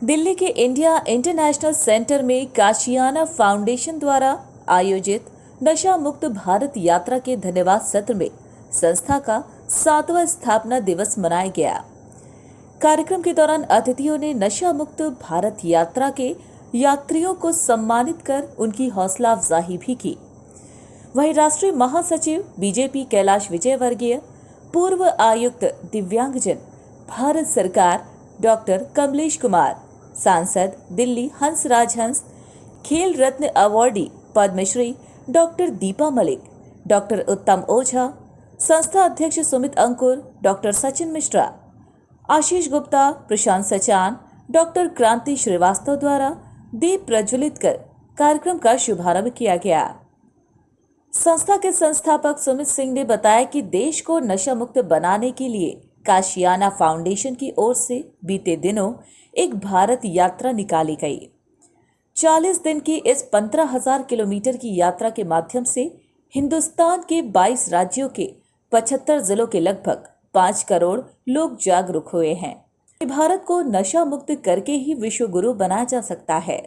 दिल्ली के India international centre में काशियाना foundation द्वारा आयोजित नशा मुक्त भारत यात्रा के धन्यवाद सत्र में संस्था का 7वां स्थापना दिवस मनाया गया। कार्यक्रम के दौरान अतिथियों ने नशा मुक्त भारत यात्रा के यात्रियों को सम्मानित कर उनकी हौसला अफजाई भी की। वहीं राष्ट्रीय महासचिव बीजेपी कैलाश विजयवर्गीय, पूर्व आयुक्त दिव्यांगजन भारत सरकार डॉक्टर कमलेश कुमार, सांसद Delhi Hansraj Hans, Khel Ratna awardee Padmashri doctor Deepa Malik, doctor Uttam Ojha, संस्था अध्यक्ष सुमित अंकुर, डॉक्टर सचिन मिश्रा, आशीष गुप्ता, प्रशांत सचान, डॉक्टर क्रांति श्रीवास्तव द्वारा दीप प्रज्वलित कर कार्यक्रम का शुभारंभ किया गया। संस्था के संस्थापक सुमित सिंह ने बताया कि देश को नशा मुक्त बनाने के लिए काशियाना फाउंडेशन की ओर से बीते दिनों एक भारत यात्रा निकाली गई। 40 दिन की इस 15,000 किलोमीटर की यात्रा के माध्यम से हिंदुस्तान के 22 राज्यों के 75 जिलों के लगभग 5 करोड़ लोग जागरूक हुए हैं। भारत को नशा मुक्त करके ही विश्व गुरु बनाया जा सकता है।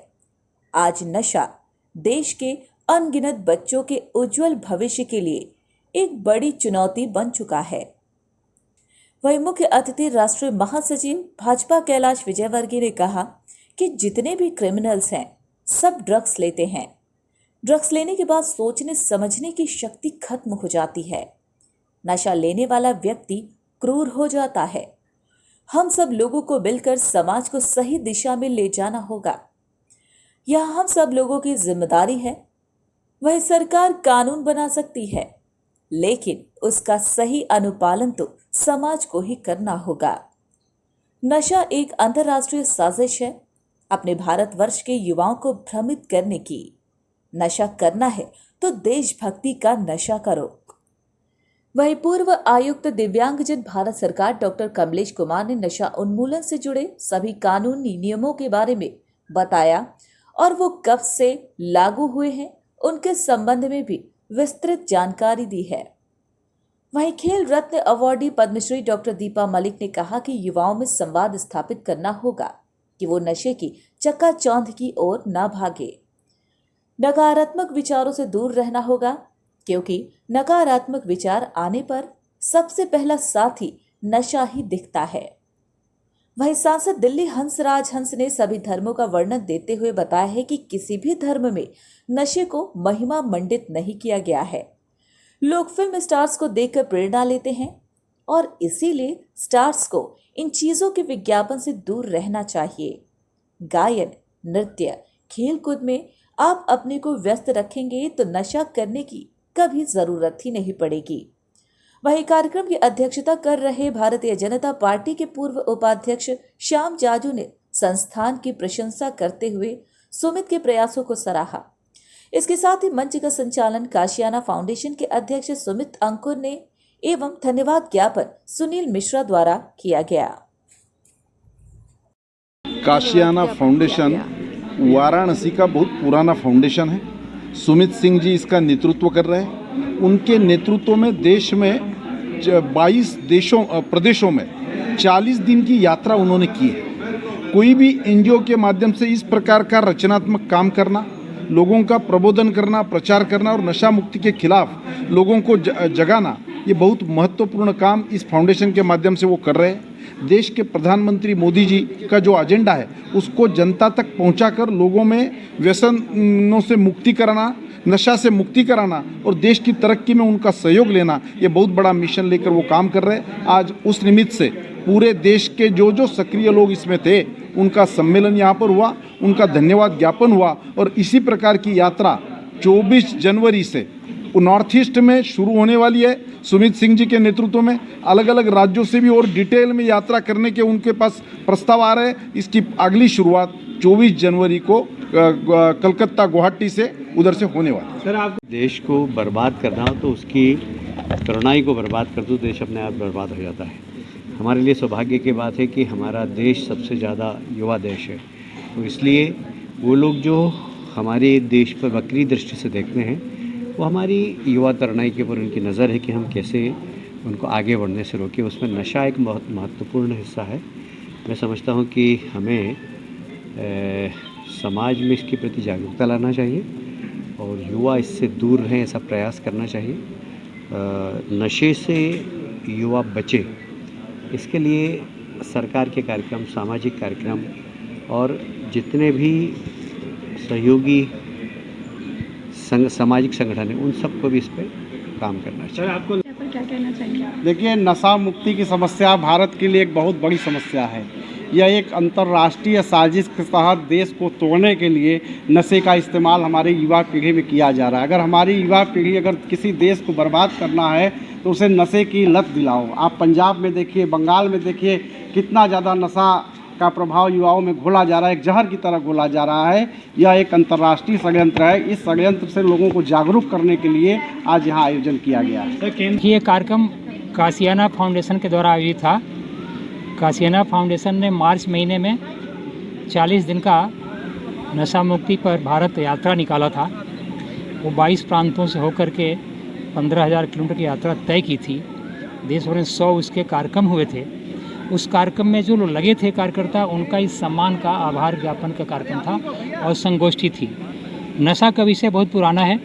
आज नशा देश के अनगिनत बच्चों के उज्जवल भविष्य के लिए एक बड़ी चुनौती बन चुका है। वहीं मुख्य अतिथि राष्ट्रीय महासचिव भाजपा कैलाश विजयवर्गीय ने कहा कि जितने भी क्रिमिनल्स हैं सब ड्रग्स लेते हैं। ड्रग्स लेने के बाद सोचने समझने की शक्ति खत्म हो जाती है। नशा लेने वाला व्यक्ति क्रूर हो जाता है। हम सब लोगों को मिलकर समाज को सही दिशा में ले जाना होगा। यह हम सब लोगों की जिम्मेदारी है। वह सरकार कानून बना सकती है, लेकिन उसका सही अनुपालन तो समाज को ही करना होगा। नशा एक अंतर्राष्ट्रीय साजिश है अपने भारतवर्ष के युवाओं को भ्रमित करने की। नशा करना है तो देशभक्ति का नशा करो। वहीं पूर्व आयुक्त दिव्यांगजन भारत सरकार डॉक्टर कमलेश कुमार ने नशा उन्मूलन से जुड़े सभी कानूनी नियमों के बारे में बताया और वो कब से लागू हुए हैं उनके संबंध में भी विस्तृत जानकारी दी है। वहीं खेल रत्न अवार्डी पद्मश्री डॉक्टर दीपा मलिक ने कहा कि युवाओं में संवाद स्थापित करना होगा कि वो नशे की चकाचौंध की ओर न भागे। नकारात्मक विचारों से दूर रहना होगा, क्योंकि नकारात्मक विचार आने पर सबसे पहला साथी नशा ही दिखता है। वहीं सांसद दिल्ली हंसराज हंस ने सभी धर्मों का वर्णन देते हुए बताया है कि किसी भी धर्म में नशे को महिमा मंडित नहीं किया गया है। लोग फिल्म स्टार्स को देखकर प्रेरणा लेते हैं और इसीलिए स्टार्स को इन चीजों के विज्ञापन से दूर रहना चाहिए। गायन, नृत्य, खेलकूद में आप अपने को व्यस्त रखेंगे तो नशा करने की कभी जरूरत ही नहीं पड़ेगी। वहीं कार्यक्रम की अध्यक्षता कर रहे भारतीय जनता पार्टी के पूर्व उपाध्यक्ष श्याम जाजू ने संस्थान की प्रशंसा करते हुए सुमित के प्रयासों को सराहा। इसके साथ ही मंच का संचालन काशियाना फाउंडेशन के अध्यक्ष सुमित अंकुर ने एवं धन्यवाद ज्ञापन सुनील मिश्रा द्वारा किया गया। काशियाना फाउंडेशन वाराणसी का बहुत पुराना फाउंडेशन है। सुमित सिंह जी इसका नेतृत्व कर रहे हैं। उनके नेतृत्व में देश में 22 प्रदेशों में 40 दिन की यात्रा उन्होंने की है। कोई भी एनजीओ के माध्यम से इस प्रकार का रचनात्मक काम करना, लोगों का प्रबोधन करना, प्रचार करना और नशा मुक्ति के खिलाफ लोगों को जगाना, ये बहुत महत्वपूर्ण काम इस फाउंडेशन के माध्यम से वो कर रहे हैं। देश के प्रधानमंत्री मोदी जी का जो एजेंडा है उसको जनता तक पहुंचाकर लोगों में व्यसनों से मुक्ति कराना, नशा से मुक्ति कराना और देश की तरक्की में उनका सहयोग लेना, ये बहुत बड़ा मिशन लेकर वो काम कर रहे हैं। आज उस निमित्त से पूरे देश के जो सक्रिय लोग इसमें थे उनका सम्मेलन यहाँ पर हुआ, उनका धन्यवाद ज्ञापन हुआ और इसी प्रकार की यात्रा 24 जनवरी से नॉर्थ ईस्ट में शुरू होने वाली है। सुमित सिंह जी के नेतृत्व में अलग अलग राज्यों से भी और डिटेल में यात्रा करने के उनके पास प्रस्ताव आ रहे हैं। इसकी अगली शुरुआत 24 जनवरी को कलकत्ता, गुवाहाटी से उधर से होने वाली है। सर, आप देश को बर्बाद करना हो तो उसकी करुणाई को बर्बाद कर दो, देश अपने आप बर्बाद हो जाता है। हमारे लिए सौभाग्य की बात है कि हमारा देश सबसे ज़्यादा युवा देश है, तो इसलिए वो लोग जो हमारे देश पर वक्री दृष्टि से देखते हैं वो हमारी युवा तरुणाई के ऊपर उनकी नज़र है कि हम कैसे उनको आगे बढ़ने से रोकें। उसमें नशा एक बहुत महत्वपूर्ण हिस्सा है। मैं समझता हूँ कि हमें समाज में इसके प्रति जागरूकता लाना चाहिए और युवा इससे दूर रहें, ऐसा प्रयास करना चाहिए। नशे से युवा बचे, इसके लिए सरकार के कार्यक्रम, सामाजिक कार्यक्रम और जितने भी सहयोगी सामाजिक संगठन हैं, उन सबको भी इस पर काम करना चाहिए। आपको क्या कहना चाहिए? देखिए, नशा मुक्ति की समस्या भारत के लिए एक बहुत बड़ी समस्या है। यह एक अंतर्राष्ट्रीय साजिश के तहत देश को तोड़ने के लिए नशे का इस्तेमाल हमारी युवा पीढ़ी में किया जा रहा है। अगर हमारी युवा पीढ़ी अगर किसी देश को बर्बाद करना है तो उसे नशे की लत दिलाओ। आप पंजाब में देखिए, बंगाल में देखिए, कितना ज़्यादा नशा का प्रभाव युवाओं में घोला जा रहा है, एक जहर की तरह घोला जा रहा है। यह एक अंतर्राष्ट्रीय षड्यंत्र है। इस षड्यंत्र से लोगों को जागरूक करने के लिए आज यहाँ आयोजन किया गया है। ये कार्यक्रम कासियाना फाउंडेशन के द्वारा आयोजित था। कासियाना फाउंडेशन ने मार्च महीने में 40 दिन का नशा मुक्ति पर भारत यात्रा निकाला था। वो 22 प्रांतों से होकर के 15,000 किलोमीटर की यात्रा तय की थी। देश भर में 100 उसके कार्यक्रम हुए थे। उस कार्यक्रम में जो लोग लगे थे कार्यकर्ता, उनका इस सम्मान का आभार ज्ञापन का कार्यक्रम था और संगोष्ठी थी। नशा का विषय बहुत पुराना है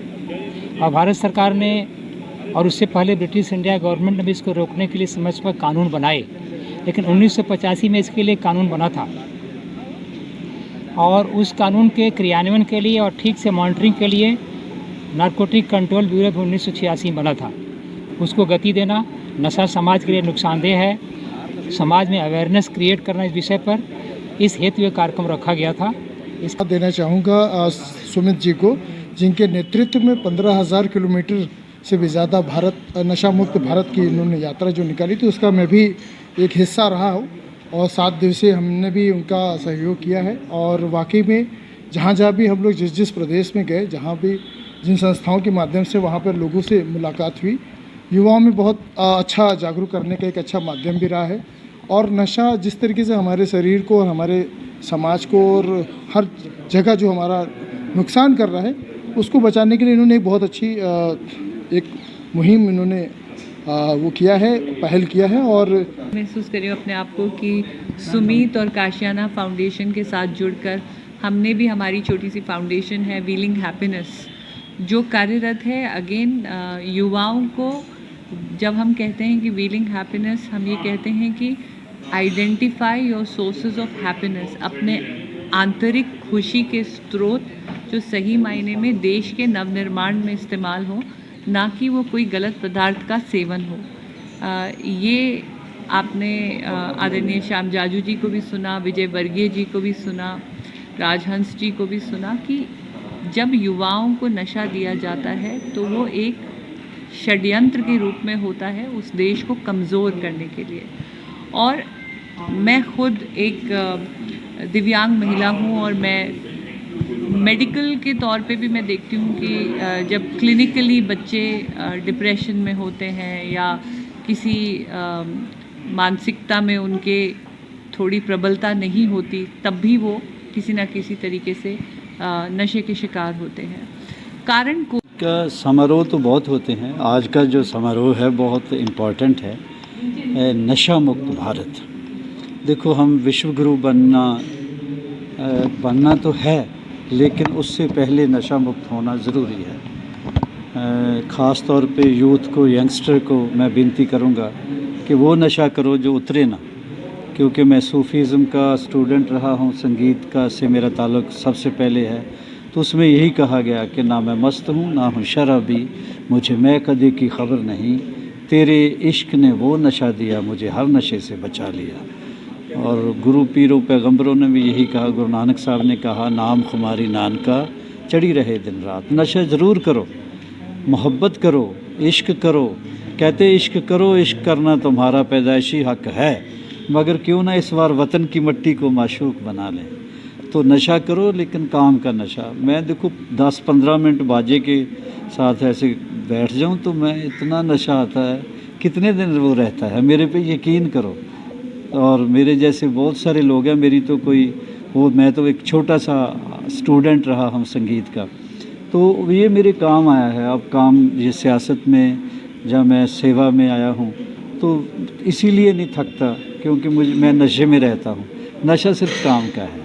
और भारत सरकार ने और उससे पहले ब्रिटिश इंडिया गवर्नमेंट ने भी इसको रोकने के लिए समय समय कानून बनाए, लेकिन 1985 में इसके लिए कानून बना था और उस कानून के क्रियान्वयन के लिए और ठीक से मॉनिटरिंग के लिए नारकोटिक कंट्रोल ब्यूरो भी 1986 में बना था। उसको गति देना, नशा समाज के लिए नुकसानदेह है, समाज में अवेयरनेस क्रिएट करना इस विषय पर, इस हेतु ये कार्यक्रम रखा गया था। इसका देना चाहूँगा सुमित जी को, जिनके नेतृत्व में 15,000 किलोमीटर से भी ज़्यादा भारत नशा मुक्त भारत की इन्होंने यात्रा जो निकाली थी, उसका मैं भी एक हिस्सा रहा हूँ और 7 दिवसीय हमने भी उनका सहयोग किया है। और वाकई में जहाँ जहाँ भी हम लोग जिस प्रदेश में गए, जहाँ भी जिन संस्थाओं के माध्यम से वहाँ पर लोगों से मुलाकात हुई, युवाओं में बहुत अच्छा जागरूक करने का एक अच्छा माध्यम भी रहा है। और नशा जिस तरीके से हमारे शरीर को और हमारे समाज को और हर जगह जो हमारा नुकसान कर रहा है, उसको बचाने के लिए इन्होंने एक बहुत अच्छी एक मुहिम इन्होंने वो किया है, पहल किया है। और महसूस करी अपने आप को कि सुमित और काशियाना फाउंडेशन के साथ जुड़कर हमने भी, हमारी छोटी सी फाउंडेशन है व्हीलिंग हैप्पीनेस, जो कार्यरत है अगेन युवाओं को। जब हम कहते हैं कि व्हीलिंग हैप्पीनेस, हम ये कहते हैं कि identify your sources of happiness, अपने आंतरिक खुशी के स्रोत जो सही मायने में देश के नवनिर्माण में इस्तेमाल हो, ना कि वो कोई गलत पदार्थ का सेवन हो। ये आपने आदरणीय श्याम जाजू जी को भी सुना, विजय वर्गीय जी को भी सुना, राजहंस जी को भी सुना कि जब युवाओं को नशा दिया जाता है तो वो एक षड्यंत्र के रूप में होता है उस देश को कमज़ोर करने के लिए। और मैं खुद एक दिव्यांग महिला हूँ और मैं मेडिकल के तौर पे भी मैं देखती हूँ कि जब क्लिनिकली बच्चे डिप्रेशन में होते हैं या किसी मानसिकता में उनके थोड़ी प्रबलता नहीं होती, तब भी वो किसी न किसी तरीके से नशे के शिकार होते हैं। कारण को का समारोह तो बहुत होते हैं, आज का जो समारोह है बहुत इम्पोर्टेंट है। नशा मुक्त भारत, देखो हम विश्व गुरु बनना तो है, लेकिन उससे पहले नशा मुक्त होना ज़रूरी है। ख़ास तौर पे यूथ को, यंगस्टर को मैं विनती करूँगा कि वो नशा करो जो उतरे ना, क्योंकि मैं सूफीज़म का स्टूडेंट रहा हूँ, संगीत का से मेरा ताल्लुक़ सबसे पहले है। तो उसमें यही कहा गया कि ना मैं मस्त हूँ ना हूँ शराबी, मुझे मैं कदी की खबर नहीं, तेरे इश्क ने वो नशा दिया, मुझे हर नशे से बचा लिया। और गुरु पीरों पैगंबरों ने भी यही कहा, गुरु नानक साहब ने कहा, नाम खुमारी नानका चढ़ी रहे दिन रात। नशा ज़रूर करो, मोहब्बत करो, इश्क करो। कहते इश्क करो, इश्क करना तुम्हारा पैदाइशी हक है, मगर क्यों ना इस बार वतन की मिट्टी को माशूक बना लें। तो नशा करो, लेकिन काम का नशा। मैं देखो 10-15 मिनट बाजे के साथ ऐसे बैठ जाऊं तो मैं इतना नशा आता है, कितने दिन वो रहता है, मेरे पे यकीन करो। और मेरे जैसे बहुत सारे लोग हैं, मेरी तो कोई वो, मैं तो एक छोटा सा स्टूडेंट रहा हूँ संगीत का, तो ये मेरे काम आया है। अब काम ये सियासत में जब मैं सेवा में आया हूँ तो इसीलिए नहीं थकता, क्योंकि मैं नशे में रहता हूँ। नशा सिर्फ काम का है।